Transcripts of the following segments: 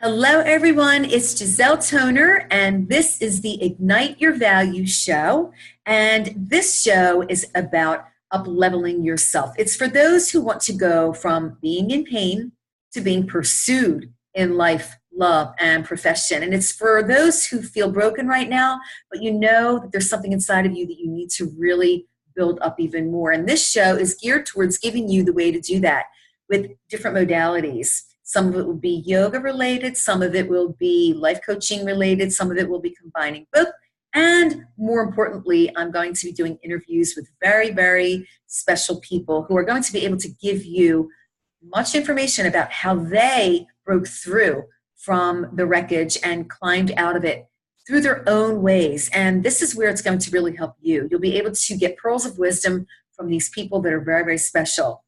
Hello, everyone. It's Giselle Toner, and this is the Ignite Your Value show. And this show is about up-leveling yourself. It's for those who want to go from being in pain to being pursued in life, love, and profession. And it's for those who feel broken right now, but you know that there's something inside of you that you need to really build up even more. And this show is geared towards giving you the way to do that with different modalities. Some of it will be yoga related, some of it will be life coaching related, some of it will be combining both. And more importantly, I'm going to be doing interviews with very, very special people who are going to be able to give you much information about how they broke through from the wreckage and climbed out of it through their own ways. And this is where it's going to really help you. You'll be able to get pearls of wisdom from these people that are very, very special.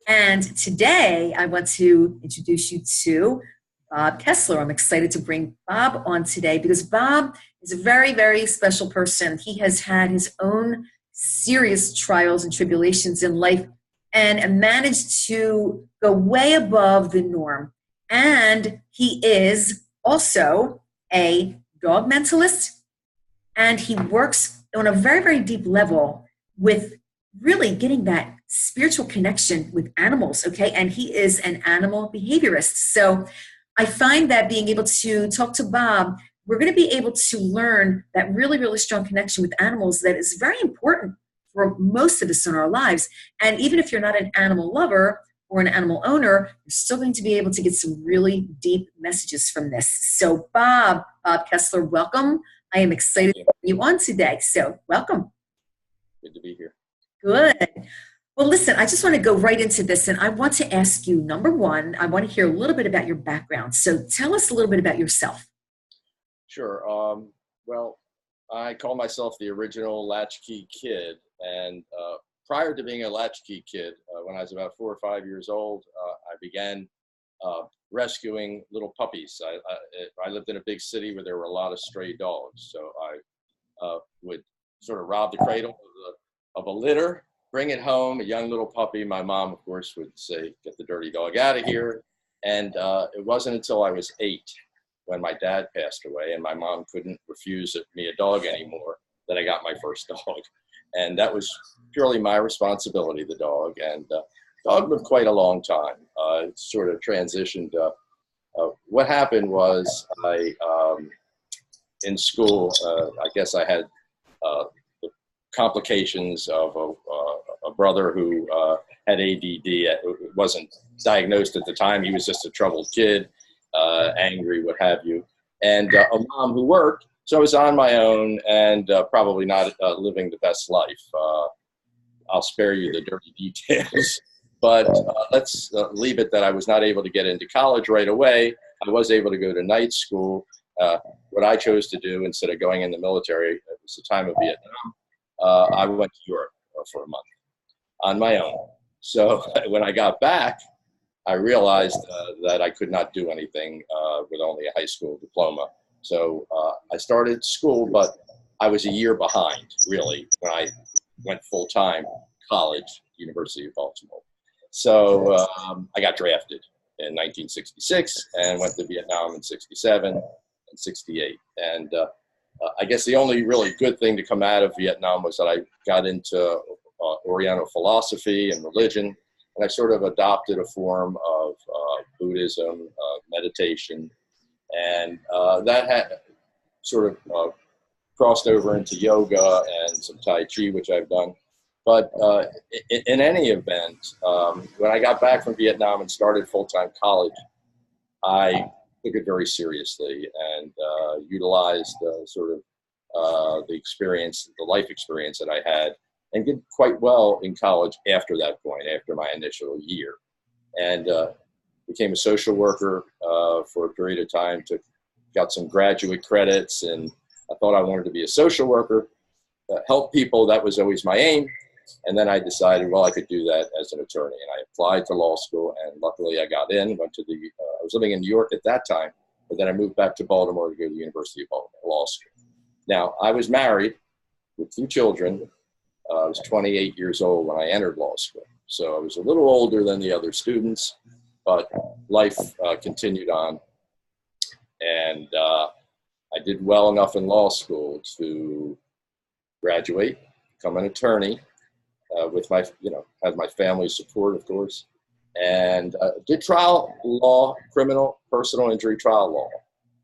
And today I want to introduce you to Bob Kessler. I'm excited to bring Bob on today because Bob is a very, very special person. He has had his own serious trials and tribulations in life and managed to go way above the norm. And he is also a dog mentalist, and he works on a very, very deep level with really getting that spiritual connection with animals, okay? And he is an animal behaviorist. So I find that being able to talk to Bob, we're going to be able to learn that really, really strong connection with animals that is very important for most of us in our lives. And even if you're not an animal lover or an animal owner, you're still going to be able to get some really deep messages from this. So Bob Kessler, welcome. I am excited to have you on today. So welcome. Good to be here. Good. Well, listen, I just want to go right into this, and I want to ask you, number one, I want to hear a little bit about your background. So tell us a little bit about yourself. Sure. Well, I call myself the original latchkey kid, and prior to being a latchkey kid, when I was about 4 or 5 years old, I began rescuing little puppies. I lived in a big city where there were a lot of stray dogs, so I would sort of rob the cradle of a litter, bring it home, a young little puppy. My mom, of course, would say, "Get the dirty dog out of here." And it wasn't until I was 8 when my dad passed away and my mom couldn't refuse me a dog anymore that I got my first dog. And that was purely my responsibility, the dog. And dog lived quite a long time. It sort of transitioned. What happened was in school, I guess I had the complications of a brother who had ADD. It wasn't diagnosed at the time. He was just a troubled kid, angry, what have you. And a mom who worked. So I was on my own and probably not living the best life. I'll spare you the dirty details. But let's leave it that I was not able to get into college right away. I was able to go to night school. What I chose to do instead of going in the military, it was the time of Vietnam, I went to Europe for a month on my own. So when I got back, I realized that I could not do anything with only a high school diploma. So I started school, but I was a year behind, really, when I went full-time college, University of Baltimore. So I got drafted in 1966 and went to Vietnam in 67 and 68. And I guess the only really good thing to come out of Vietnam was that I got into Oriental philosophy and religion, and I sort of adopted a form of Buddhism, meditation, and that had sort of crossed over into yoga and some Tai Chi, which I've done. But in any event, when I got back from Vietnam and started full-time college, I took it very seriously and utilized sort of the experience, the life experience that I had, and did quite well in college after that point, after my initial year. And became a social worker for a period of time, got some graduate credits, and I thought I wanted to be a social worker, help people. That was always my aim. And then I decided, well, I could do that as an attorney. And I applied to law school, and luckily I got in, went to I was living in New York at that time, but then I moved back to Baltimore to go to the University of Baltimore Law School. Now, I was married with 2 children. I was 28 years old when I entered law school. So I was a little older than the other students, but life continued on. And I did well enough in law school to graduate, become an attorney with my, had my family's support, of course, and did trial law, criminal, personal injury trial law.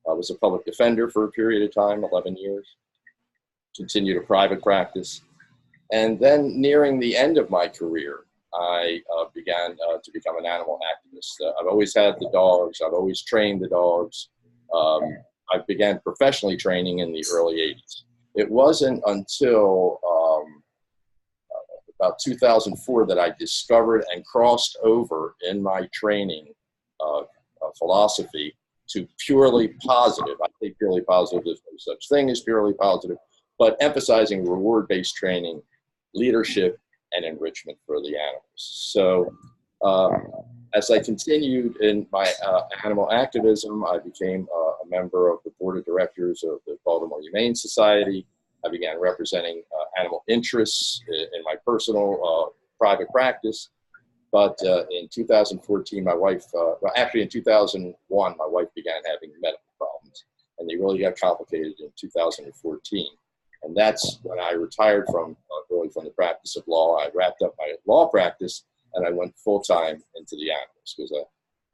I was a public defender for a period of time, 11 years, continued a private practice. And then nearing the end of my career, I began to become an animal activist. I've always had the dogs. I've always trained the dogs. I began professionally training in the early 80s. It wasn't until about 2004 that I discovered and crossed over in my training philosophy to purely positive. I say purely positive, there's no such thing as purely positive, but emphasizing reward-based training, leadership, and enrichment for the animals. So as I continued in my animal activism, I became a member of the board of directors of the Baltimore Humane Society. I began representing animal interests in my personal private practice. But in 2014, my wife, well, actually in 2001, my wife began having medical problems, and they really got complicated in 2014. And that's when I retired from really from the practice of law. I wrapped up my law practice, and I went full-time into the animals because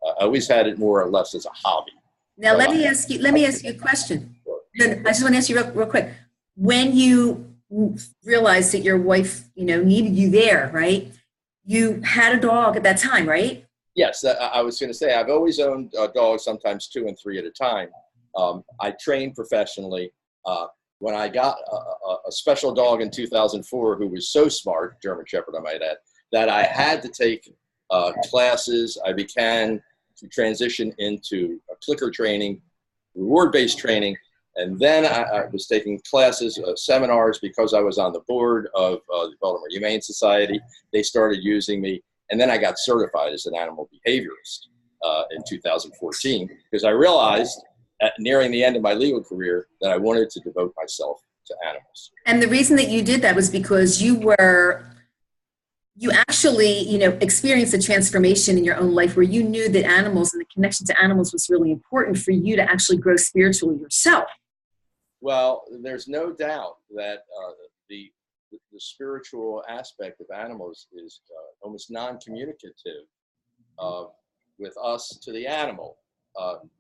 I always had it more or less as a hobby. Now, let me ask you a question. No, I just want to ask you real quick. When you realized that your wife, needed you there, right? You had a dog at that time, right? Yes, I was going to say I've always owned dogs, sometimes 2 and 3 at a time. I trained professionally. When I got a special dog in 2004 who was so smart, German Shepherd I might add, that I had to take classes. I began to transition into clicker training, reward-based training, and then I was taking classes, seminars, because I was on the board of the Baltimore Humane Society. They started using me, and then I got certified as an animal behaviorist in 2014 because I realized at nearing the end of my legal career that I wanted to devote myself to animals. And the reason that you did that was because you actually, experienced a transformation in your own life where you knew that animals and the connection to animals was really important for you to actually grow spiritually yourself. Well, there's no doubt that the spiritual aspect of animals is almost non-communicative with us to the animal.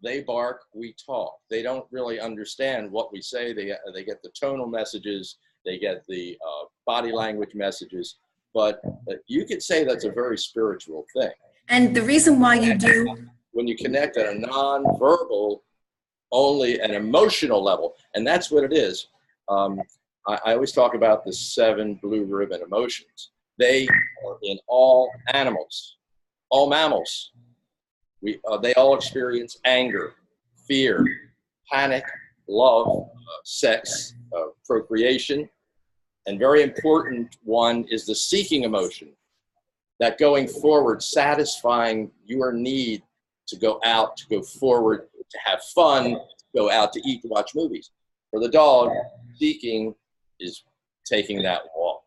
They bark, we talk. They don't really understand what we say. They get the tonal messages, they get the body language messages, but you could say that's a very spiritual thing. And the reason why you do... When you connect at a non-verbal, only an emotional level, and that's what it is. I always talk about the 7 blue ribbon emotions. They are in all animals, all mammals. They all experience anger, fear, panic, love, sex, procreation, and very important one is the seeking emotion, that going forward, satisfying your need to go out, to go forward, to have fun, to go out to eat, to watch movies. For the dog, seeking is taking that walk.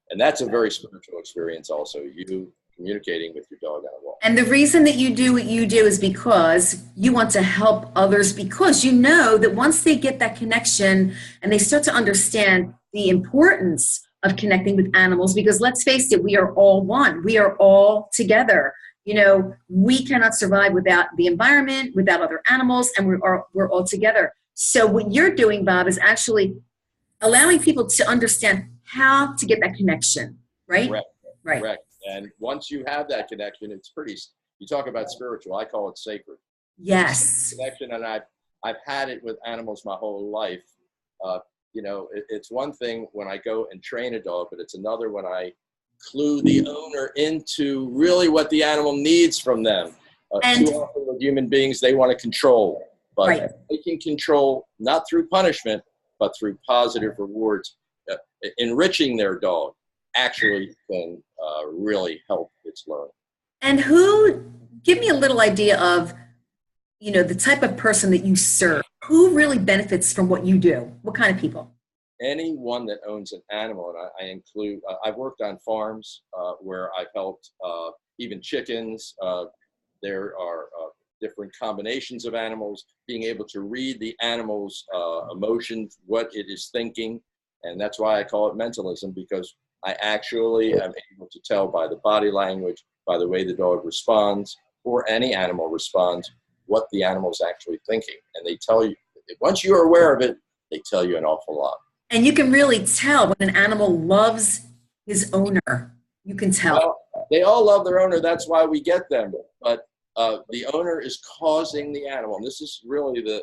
And that's a very spiritual experience also, you communicating with your dog on a walk. And the reason that you do what you do is because you want to help others, because you know that once they get that connection and they start to understand the importance of connecting with animals, because let's face it, we are all one. We are all together. We cannot survive without the environment, without other animals, and we're all together. So what you're doing, Bob, is actually allowing people to understand how to get that connection, right? Correct. Right. Correct. And once you have that connection, it's pretty, you talk about spiritual, I call it sacred. Yes. Connection, and I've had it with animals my whole life. It's one thing when I go and train a dog, but it's another when I clue the owner into really what the animal needs from them. Too often with human beings, they want to control, but right. They can control not through punishment, but through positive rewards. Enriching their dog actually can really help its learning. And give me a little idea of, the type of person that you serve. Who really benefits from what you do? What kind of people? Anyone that owns an animal, and I include, I've worked on farms where I've helped even chickens. There are different combinations of animals, being able to read the animal's emotions, what it is thinking. And that's why I call it mentalism, because I actually am able to tell by the body language, by the way the dog responds, or any animal responds, what the animal's actually thinking. And they tell you, once you're aware of it, they tell you an awful lot. And you can really tell when an animal loves his owner. You can tell. Well, they all love their owner. That's why we get them. But the owner is causing the animal. And this is really the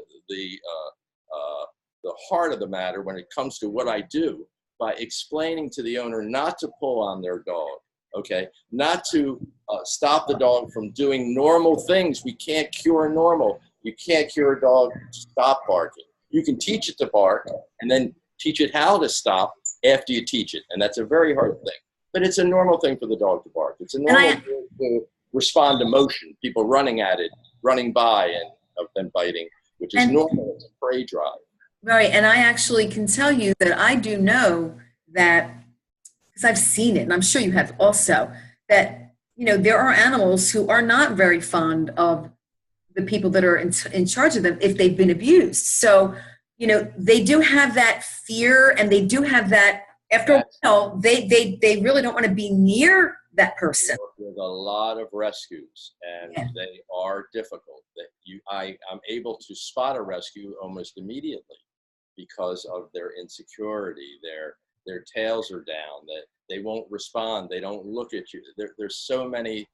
heart of the matter when it comes to what I do, by explaining to the owner not to pull on their dog, okay? Not to stop the dog from doing normal things. We can't cure normal. You can't cure a dog to stop barking. You can teach it to bark and then teach it how to stop after you teach it. And that's a very hard thing. But it's a normal thing for the dog to bark. It's a normal thing to respond to motion, people running at it, running by and then biting, which is normal. It's a prey drive. Right. And I actually can tell you that I do know that, because I've seen it, and I'm sure you have also, that, you know, there are animals who are not very fond of the people that are in charge of them if they've been abused. So, you know, they do have that fear, and they do have that, after a while, they really don't want to be near that person. With a lot of rescues, and they are difficult. I'm able to spot a rescue almost immediately because of their insecurity. Their tails are down, that they won't respond, they don't look at you. There's so many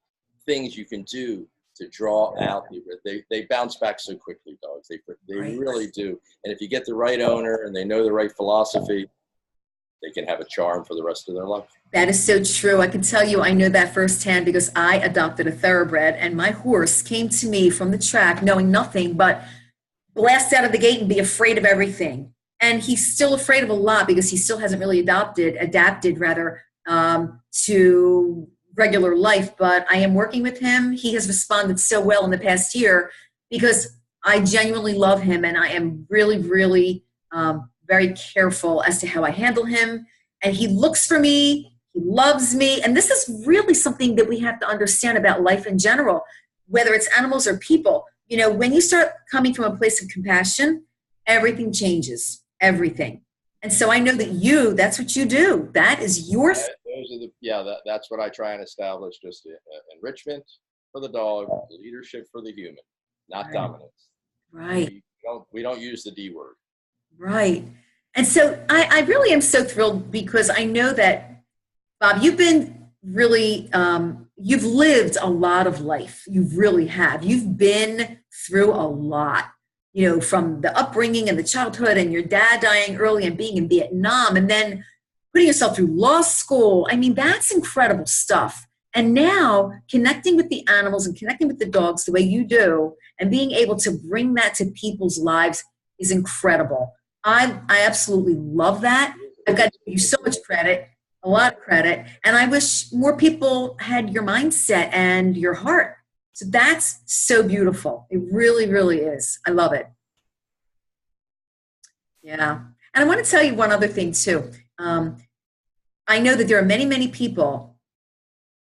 things you can do to draw out. They bounce back so quickly, dogs. They really do. And if you get the right owner and they know the right philosophy, they can have a charm for the rest of their life. That is so true. I can tell you, I know that firsthand, because I adopted a thoroughbred, and my horse came to me from the track knowing nothing but blast out of the gate and be afraid of everything. And he's still afraid of a lot because he still hasn't really adapted to regular life. But I am working with him. He has responded so well in the past year because I genuinely love him, and I am really, really very careful as to how I handle him. And he looks for me, he loves me. And this is really something that we have to understand about life in general, whether it's animals or people. You know, when you start coming from a place of compassion, everything changes, everything. And so I know that that's what you do. That is your. That's what I try and establish, just enrichment for the dog, leadership for the human, not dominance. Right. We don't use the D word. Right. And so I really am so thrilled, because I know that, Bob, you've been really, you've lived a lot of life. You really have. You've been through a lot, you know, from the upbringing and the childhood, and your dad dying early and being in Vietnam, and then putting yourself through law school. I mean, that's incredible stuff. And now connecting with the animals and connecting with the dogs the way you do, and being able to bring that to people's lives is incredible. I absolutely love that. I've got to give you so much credit, a lot of credit. And I wish more people had your mindset and your heart. So that's so beautiful. It really, really is. I love it. Yeah. And I want to tell you one other thing too. I know that there are many, many people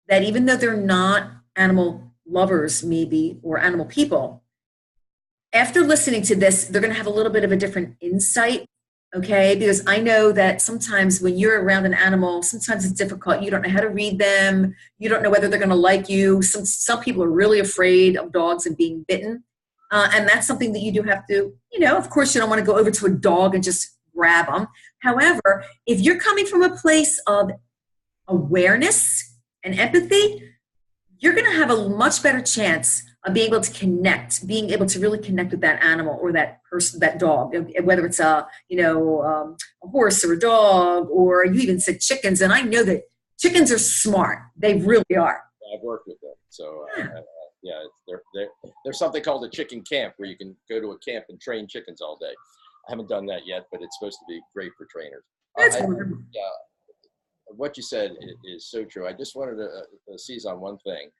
that, even though they're not animal lovers maybe, or animal people, after listening to this, they're going to have a little bit of a different insight, okay? Because I know that sometimes when you're around an animal, sometimes it's difficult. You don't know how to read them. You don't know whether they're going to like you. Some people are really afraid of dogs and being bitten. And that's something that you do have to, you know, of course, you don't want to go over to a dog and just grab them. However, if you're coming from a place of awareness and empathy, you're going to have a much better chance of being able to connect, being able to really connect with that animal or that person, that dog, whether it's a horse or a dog, or you even said chickens. And I know that chickens are smart. They really are. I've worked with them. So there's something called a chicken camp, where you can go to a camp and train chickens all day. I haven't done that yet, but it's supposed to be great for trainers. What you said is so true. I just wanted to seize on one thing.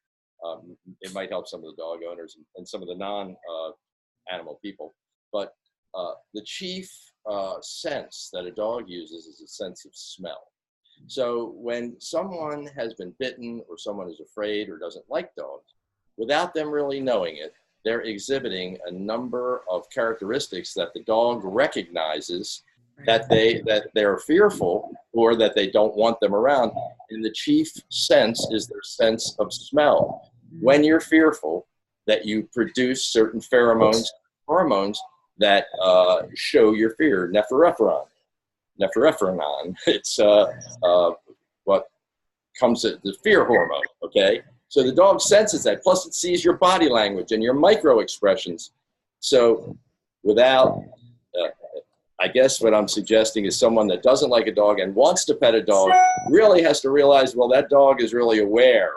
It might help some of the dog owners and some of the non-animal people. But the chief sense that a dog uses is a sense of smell. So when someone has been bitten, or someone is afraid or doesn't like dogs, without them really knowing it, they're exhibiting a number of characteristics that the dog recognizes that they're fearful or that they don't want them around. And the chief sense is their sense of smell. When you're fearful, that you produce certain pheromones, hormones that show your fear. Nephrephrine. It's what comes at the fear hormone. Okay, so the dog senses that. Plus, it sees your body language and your micro expressions. So, without I guess what I'm suggesting is someone that doesn't like a dog and wants to pet a dog really has to realize, well, that dog is really aware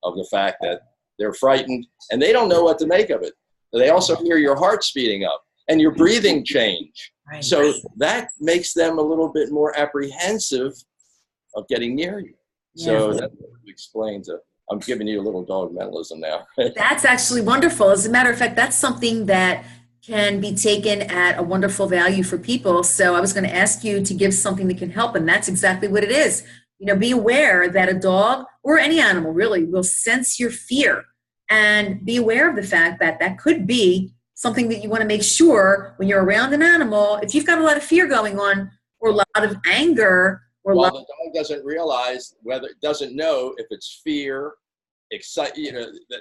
of the fact that they're frightened and they don't know what to make of it. They also hear your heart speeding up and your breathing change. Right. So that makes them a little bit more apprehensive of getting near you. So that explains it. I'm giving you a little dog mentalism now. That's actually wonderful. As a matter of fact, that's something that can be taken at a wonderful value for people. So I was going to ask you to give something that can help, and that's exactly what it is. You know, be aware that a dog or any animal really will sense your fear, and be aware of the fact that that could be something that you want to make sure when you're around an animal, if you've got a lot of fear going on or a lot of anger or well, the dog doesn't realize doesn't know if it's fear,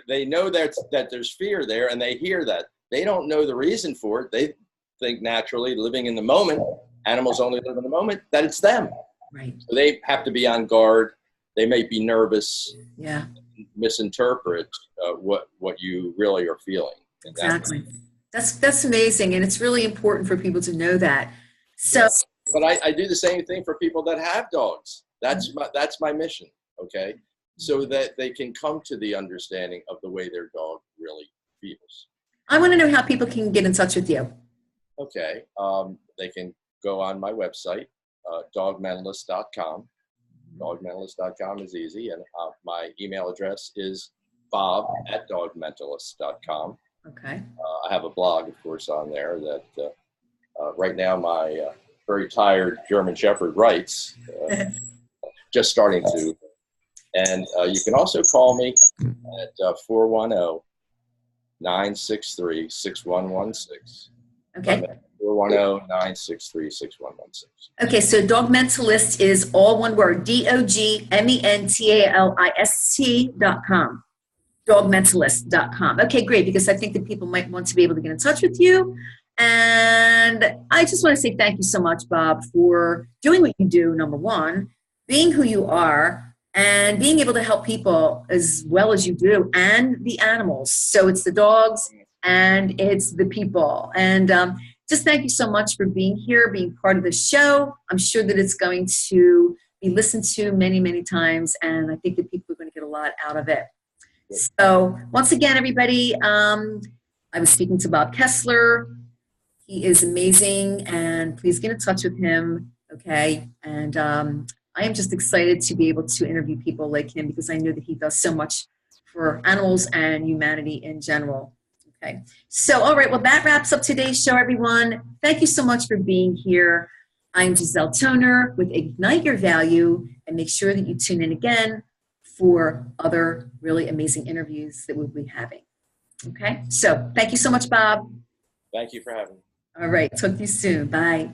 they know that there's fear there, and they hear that. They don't know the reason for it. They think naturally, living in the moment, animals only live in the moment, that it's them. Right. So they have to be on guard. They may be nervous, misinterpret what you really are feeling. Exactly. That's amazing, and it's really important for people to know that. So, but I do the same thing for people that have dogs. That's my mission. Okay, so that they can come to the understanding of the way their dog really feels. I want to know how people can get in touch with you. Okay, they can go on my website, dogmentalist.com. Dogmentalist.com is easy, and my email address is bob@dogmentalist.com. Okay. I have a blog, of course, on there that right now my very tired German Shepherd writes, just starting to. And you can also call me at 410-963-6116. Okay. 410-963-6116. Okay, so Dog Mentalist is all one word, DOGMENTALIST.com. Dogmentalist.com. Okay, great, because I think that people might want to be able to get in touch with you. And I just want to say thank you so much, Bob, for doing what you do, number one, being who you are, and being able to help people as well as you do, and the animals. So it's the dogs and it's the people. And just thank you so much for being here, being part of the show. I'm sure that it's going to be listened to many, many times, and I think that people are going to get a lot out of it. So once again, everybody, I was speaking to Bob Kessler. He is amazing, and please get in touch with him, okay? And I am just excited to be able to interview people like him because I know that he does so much for animals and humanity in general. Okay, so all right, well, that wraps up today's show, everyone. Thank you so much for being here. I'm Giselle Toner with Ignite Your Value, and make sure that you tune in again for other really amazing interviews that we'll be having. Okay, so thank you so much, Bob. Thank you for having me. All right, talk to you soon. Bye.